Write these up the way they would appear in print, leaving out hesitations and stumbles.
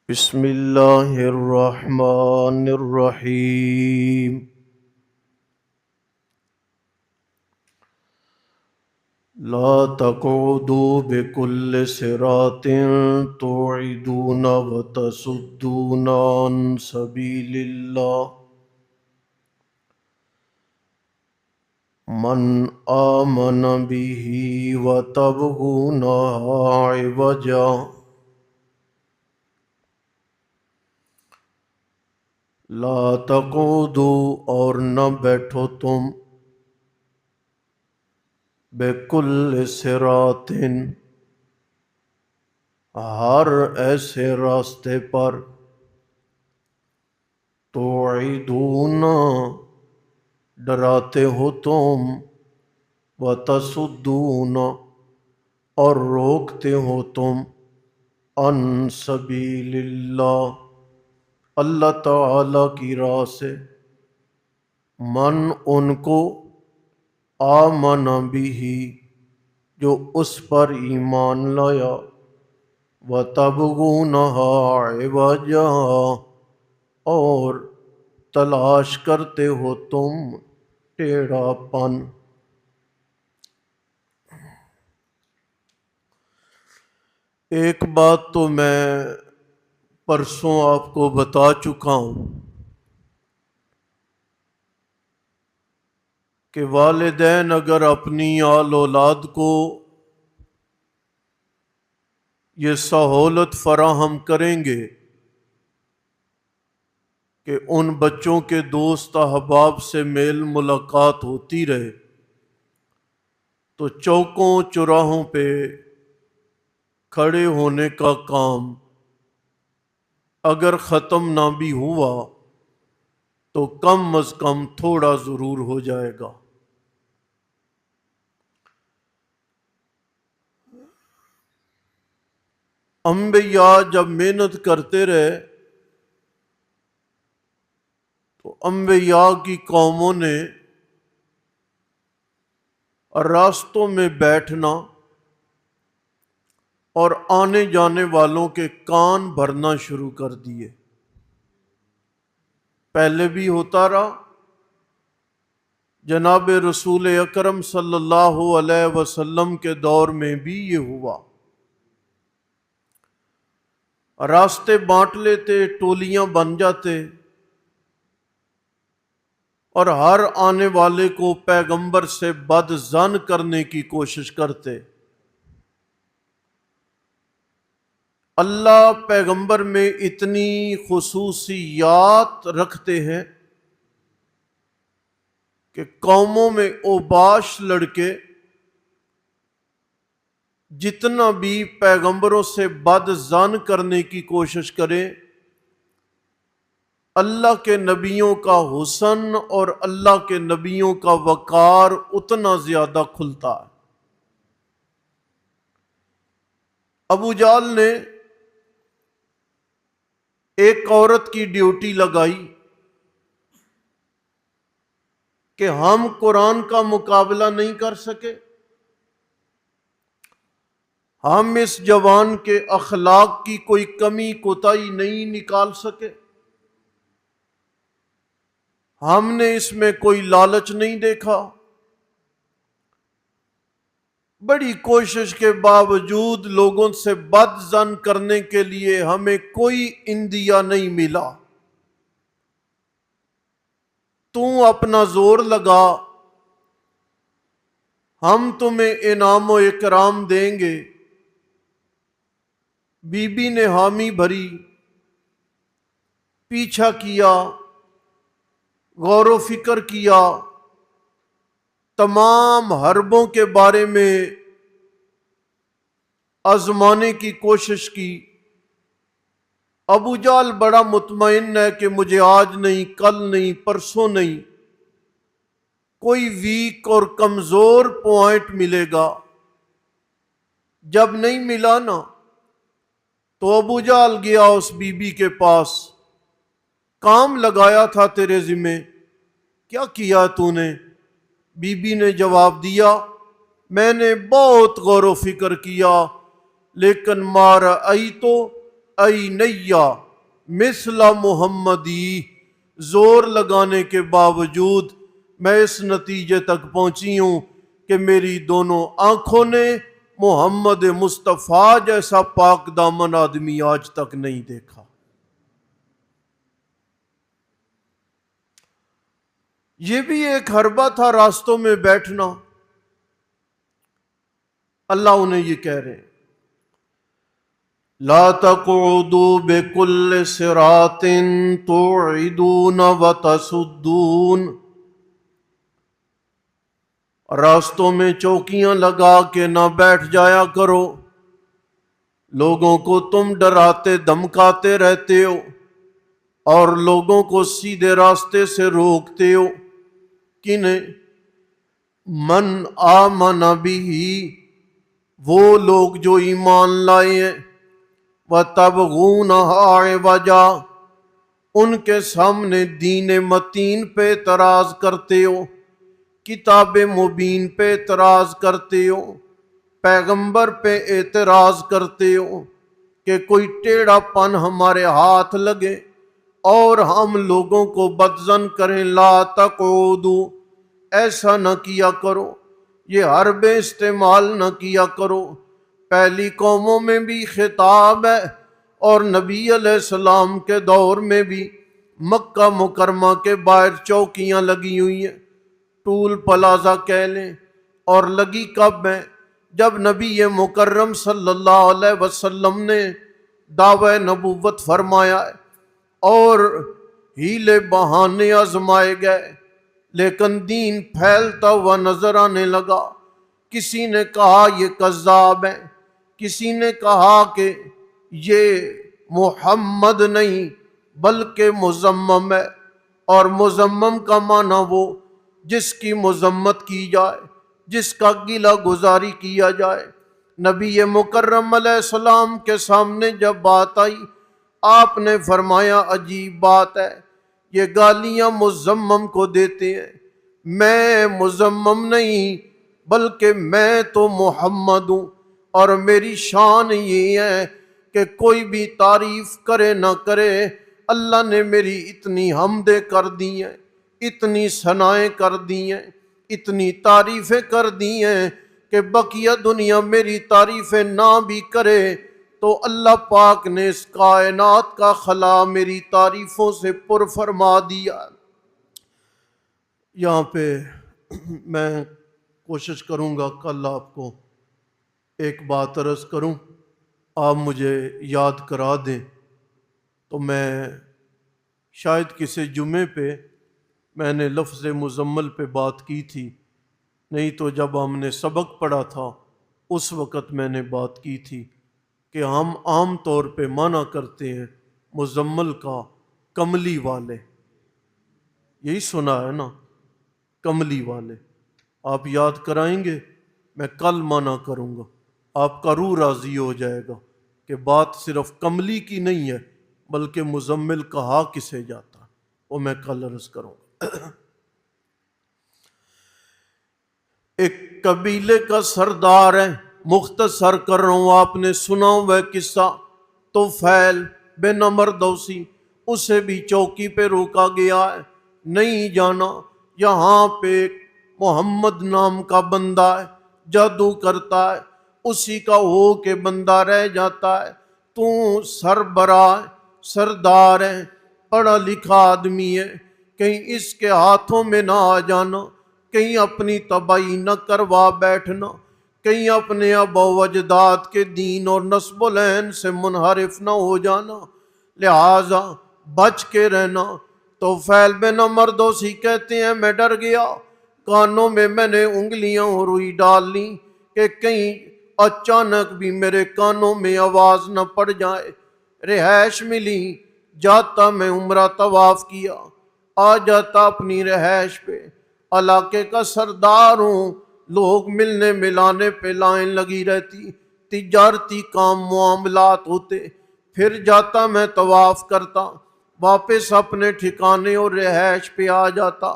بسم اللہ الرحمن الرحیم۔ لا تقعدوا بكل صراط توعدون وتصدون عن سبیل اللہ من آمن به وتبغونها عوجا لا تقعدوا اور نہ بیٹھو تم بِكُلِّ صِرَاطٍ ہر ایسے راستے پر توعدون ڈراتے ہو تم وتصدون اور روکتے ہو تم عن سبیل اللہ اللہ تعالی کی راہ سے من ان کو آمن بھی جو اس پر ایمان لایا وَتَبْغُونَهَا عِوَجًا اور تلاش کرتے ہو تم ٹیڑھا پن۔ ایک بات تو میں پرسوں آپ کو بتا چکا ہوں کہ والدین اگر اپنی آل اولاد کو یہ سہولت فراہم کریں گے کہ ان بچوں کے دوست احباب سے میل ملاقات ہوتی رہے تو چوکوں چوراہوں پہ کھڑے ہونے کا کام اگر ختم نہ بھی ہوا تو کم از کم تھوڑا ضرور ہو جائے گا۔ انبیاء جب محنت کرتے رہے تو انبیاء کی قوموں نے راستوں میں بیٹھنا اور آنے جانے والوں کے کان بھرنا شروع کر دیے۔ پہلے بھی ہوتا رہا، جناب رسول اکرم صلی اللہ علیہ وسلم کے دور میں بھی یہ ہوا۔ راستے بانٹ لیتے، ٹولیاں بن جاتے اور ہر آنے والے کو پیغمبر سے بد ظن کرنے کی کوشش کرتے۔ اللہ پیغمبر میں اتنی خصوصیات رکھتے ہیں کہ قوموں میں اوباش لڑکے جتنا بھی پیغمبروں سے بد ظن کرنے کی کوشش کریں، اللہ کے نبیوں کا حسن اور اللہ کے نبیوں کا وقار اتنا زیادہ کھلتا ہے۔ ابو جہل نے ایک عورت کی ڈیوٹی لگائی کہ ہم قرآن کا مقابلہ نہیں کر سکے، ہم اس جوان کے اخلاق کی کوئی کمی کوتاہی نہیں نکال سکے، ہم نے اس میں کوئی لالچ نہیں دیکھا۔ بڑی کوشش کے باوجود لوگوں سے بد ظن کرنے کے لیے ہمیں کوئی اندیا نہیں ملا۔ تو اپنا زور لگا، ہم تمہیں انعام و اکرام دیں گے۔ بی بی نے حامی بھری، پیچھا کیا، غور و فکر کیا، تمام حربوں کے بارے میں آزمانے کی کوشش کی۔ ابو جہل بڑا مطمئن ہے کہ مجھے آج نہیں، کل نہیں، پرسوں نہیں کوئی ویک اور کمزور پوائنٹ ملے گا۔ جب نہیں ملا نا تو ابو جہل گیا اس بی بی کے پاس، کام لگایا تھا تیرے ذمہ، کیا کیا تو نے؟ بی بی نے جواب دیا، میں نے بہت غور و فکر کیا لیکن ما رأیتو ای نیا مثل محمدی، زور لگانے کے باوجود میں اس نتیجے تک پہنچی ہوں کہ میری دونوں آنکھوں نے محمد مصطفیٰ جیسا پاک دامن آدمی آج تک نہیں دیکھا۔ یہ بھی ایک حربہ تھا راستوں میں بیٹھنا۔ اللہ انہیں یہ کہہ رہے ہیں لا تقعدوا بكل صراط توعدون وتصدون، راستوں میں چوکیاں لگا کے نہ بیٹھ جایا کرو، لوگوں کو تم ڈراتے دھمکاتے رہتے ہو اور لوگوں کو سیدھے راستے سے روکتے ہو۔ کنہیں؟ من آمن بہ، وہ لوگ جو ایمان لائے ہیں، وَتَبْغُونَهَا عِوَجًا، ان کے سامنے دین متین پہ اعتراض کرتے ہو، کتاب مبین پہ اعتراض کرتے ہو، پیغمبر پہ اعتراض کرتے ہو کہ کوئی ٹیڑھا پن ہمارے ہاتھ لگے اور ہم لوگوں کو بدظن کریں۔ لا تقعدوا، ایسا نہ کیا کرو، یہ حربیں استعمال نہ کیا کرو۔ پہلی قوموں میں بھی خطاب ہے اور نبی علیہ السلام کے دور میں بھی مکہ مکرمہ کے باہر چوکیاں لگی ہوئی ہیں، ٹول پلازا کہہ لیں، اور لگی کب ہیں؟ جب نبی مکرم صلی اللہ علیہ وسلم نے دعوی نبوت فرمایا ہے اور ہیلے بہانے آزمائے گئے، لیکن دین پھیلتا ہوا نظر آنے لگا۔ کسی نے کہا یہ کذاب ہے، کسی نے کہا کہ یہ محمد نہیں بلکہ مذمم ہے، اور مذمم کا معنی وہ جس کی مذمت کی جائے، جس کا گلہ گزاری کیا جائے۔ نبی مکرم علیہ السلام کے سامنے جب بات آئی، آپ نے فرمایا عجیب بات ہے، یہ گالیاں مذمم کو دیتے ہیں، میں مذمم نہیں بلکہ میں تو محمد ہوں، اور میری شان یہ ہے کہ کوئی بھی تعریف کرے نہ کرے، اللہ نے میری اتنی حمدیں کر دی ہیں، اتنی ثنائیں کر دی ہیں، اتنی تعریفیں کر دی ہیں کہ بقیہ دنیا میری تعریفیں نہ بھی کرے تو اللہ پاک نے اس کائنات کا خلا میری تعریفوں سے پر فرما دیا۔ یہاں پہ میں کوشش کروں گا کل آپ کو ایک بات عرض کروں، آپ مجھے یاد کرا دیں، تو میں شاید کسی جمعے پہ میں نے لفظ مزمل پہ بات کی تھی، نہیں تو جب ہم نے سبق پڑھا تھا اس وقت میں نے بات کی تھی کہ ہم عام طور پہ معنی کرتے ہیں مزمل کا کملی والے، یہی سنا ہے نا، کملی والے۔ آپ یاد کرائیں گے، میں کل معنی کروں گا، آپ کا روح راضی ہو جائے گا کہ بات صرف کملی کی نہیں ہے بلکہ مزمل کہا کسے جاتا ہے، وہ میں کل عرض کروں گا۔ ایک قبیلے کا سردار ہے، مختصر کر رہا ہوں، آپ نے سنا ہوا قصہ طفیل بن عمرو دوسی، اسے بھی چوکی پہ روکا گیا ہے، نہیں جانا، یہاں پہ ایک محمد نام کا بندہ ہے، جادو کرتا ہے، اسی کا ہو کے بندہ رہ جاتا ہے، تو سربراہ سردار ہے، پڑھا لکھا آدمی ہے، کہیں اس کے ہاتھوں میں نہ آ جانا، کہیں اپنی تباہی نہ کروا بیٹھنا، کہیں اپنے آبا و اجداد کے دین اور نسب العین سے منحرف نہ ہو جانا، لہٰذا بچ کے رہنا۔ طفیل بن عمرو دوسی کہتے ہیں میں ڈر گیا، کانوں میں نے انگلیاں اور روئی ڈال لی کہ کہیں اچانک بھی میرے کانوں میں آواز نہ پڑ جائے۔ رہائش ملی، جاتا میں عمرہ طواف کیا، آ جاتا اپنی رہائش پہ، علاقے کا سردار ہوں، لوگ ملنے ملانے پہ لائن لگی رہتی، تجارتی کام معاملات ہوتے، پھر جاتا میں طواف کرتا، واپس اپنے ٹھکانے اور رہائش پہ آ جاتا۔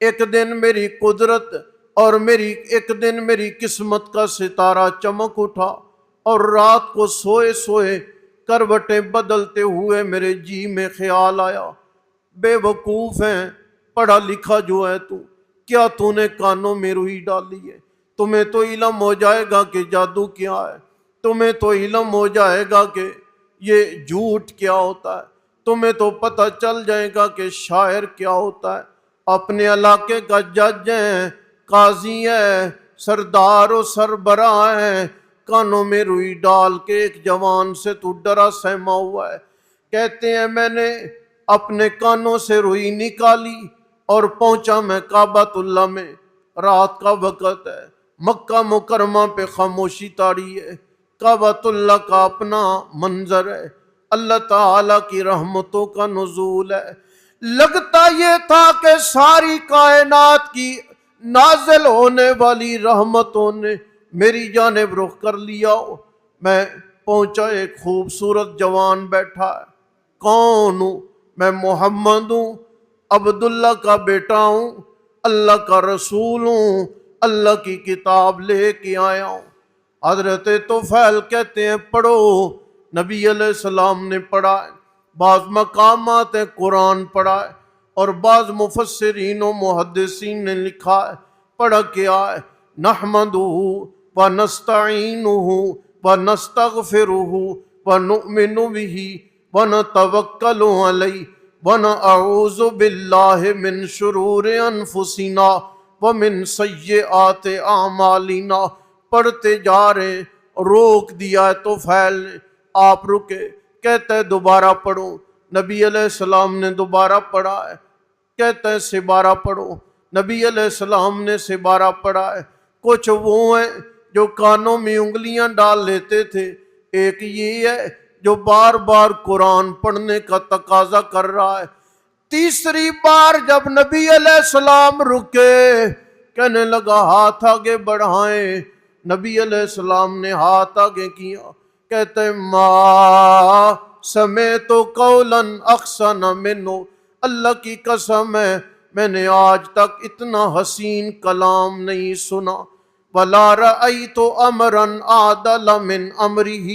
ایک دن میری قدرت اور ایک دن میری قسمت کا ستارہ چمک اٹھا اور رات کو سوئے سوئے کروٹیں بدلتے ہوئے میرے جی میں خیال آیا، بے وقوف ہیں، پڑھا لکھا جو ہے تو، کیا تو نے کانوں میں روئی ڈالی ہے؟ تمہیں تو علم ہو جائے گا کہ جادو کیا ہے، تمہیں تو علم ہو جائے گا کہ یہ جھوٹ کیا ہوتا ہے، تمہیں تو پتہ چل جائے گا کہ شاعر کیا ہوتا ہے۔ اپنے علاقے کا جج ہے، قاضی ہے، سردار و سربراہ ہے، کانوں میں روئی ڈال کے ایک جوان سے تو ڈرا سہما ہوا ہے۔ کہتے ہیں میں نے اپنے کانوں سے روئی نکالی اور پہنچا میں کعبۃ اللہ میں، رات کا وقت ہے، مکہ مکرمہ پہ خاموشی تاری ہے، کعبۃ اللہ کا اپنا منظر ہے، اللہ تعالیٰ کی رحمتوں کا نزول ہے۔ لگتا یہ تھا کہ ساری کائنات کی نازل ہونے والی رحمتوں نے میری جانب رخ کر لیا ہو۔ میں پہنچا، ایک خوبصورت جوان بیٹھا ہے۔ کون ہوں میں؟ محمد ہوں، عبداللہ کا بیٹا ہوں، اللہ کا رسول ہوں، اللہ کی کتاب لے کے آیا ہوں۔ حضرت طفیل کہتے ہیں پڑھو، نبی علیہ السلام نے پڑھا ہے، بعض مقامات ہیں قرآن پڑھا ہے، اور بعض مفسرین و محدثین نے لکھا ہے، پڑھا کیا ہے؟ نحمدہ ونستعینہ ونستغفرہ ونؤمن بہ ونتوکل علیہ ونعوذ باللہ من شرور انفسنا ومن سیئات اعمالنا۔ پڑھتے جا رہے، روک دیا ہے طفیل نے، آپ رکے، کہتا ہے دوبارہ پڑھو، نبی علیہ السلام نے دوبارہ پڑھا ہے، کہتا ہے سبارہ پڑھو، نبی علیہ السلام نے سبارہ پڑھا ہے۔ کچھ وہ ہیں جو کانوں میں انگلیاں ڈال لیتے تھے، ایک یہ ہے جو بار بار قرآن پڑھنے کا تقاضا کر رہا ہے۔ تیسری بار جب نبی علیہ السلام رکے، کہنے لگا ہاتھ آگے بڑھائیں، نبی علیہ السلام نے ہاتھ آگے کیا، کہتے ہیں ما سمیت قولا احسن منہ، اللہ کی قسم ہے میں نے آج تک اتنا حسین کلام نہیں سنا، ولا رأیت امرا اعدل من امرہ،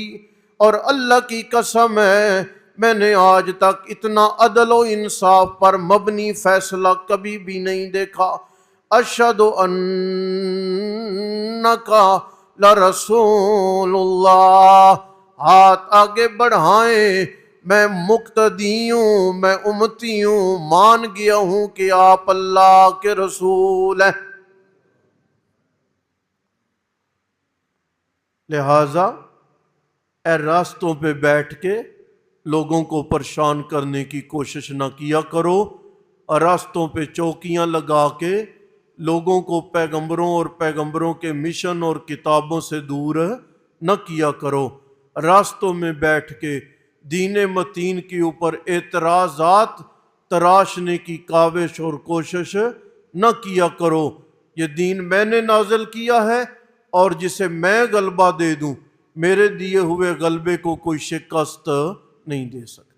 اور اللہ کی قسم ہے میں نے آج تک اتنا عدل و انصاف پر مبنی فیصلہ کبھی بھی نہیں دیکھا۔ اشہد انک لرسول اللہ، ہاتھ آگے بڑھائیں، میں مقتدی ہوں، میں امتی ہوں، مان گیا ہوں کہ آپ اللہ کے رسول ہیں۔ لہٰذا اے راستوں پہ بیٹھ کے لوگوں کو پریشان کرنے کی کوشش نہ کیا کرو، اور راستوں پہ چوکیاں لگا کے لوگوں کو پیغمبروں اور پیغمبروں کے مشن اور کتابوں سے دور نہ کیا کرو۔ راستوں میں بیٹھ کے دین متین کے اوپر اعتراضات تراشنے کی کاوش اور کوشش نہ کیا کرو۔ یہ دین میں نے نازل کیا ہے، اور جسے میں غلبہ دے دوں، میرے دیے ہوئے غلبے کو کوئی شکست نہیں دے سکتا۔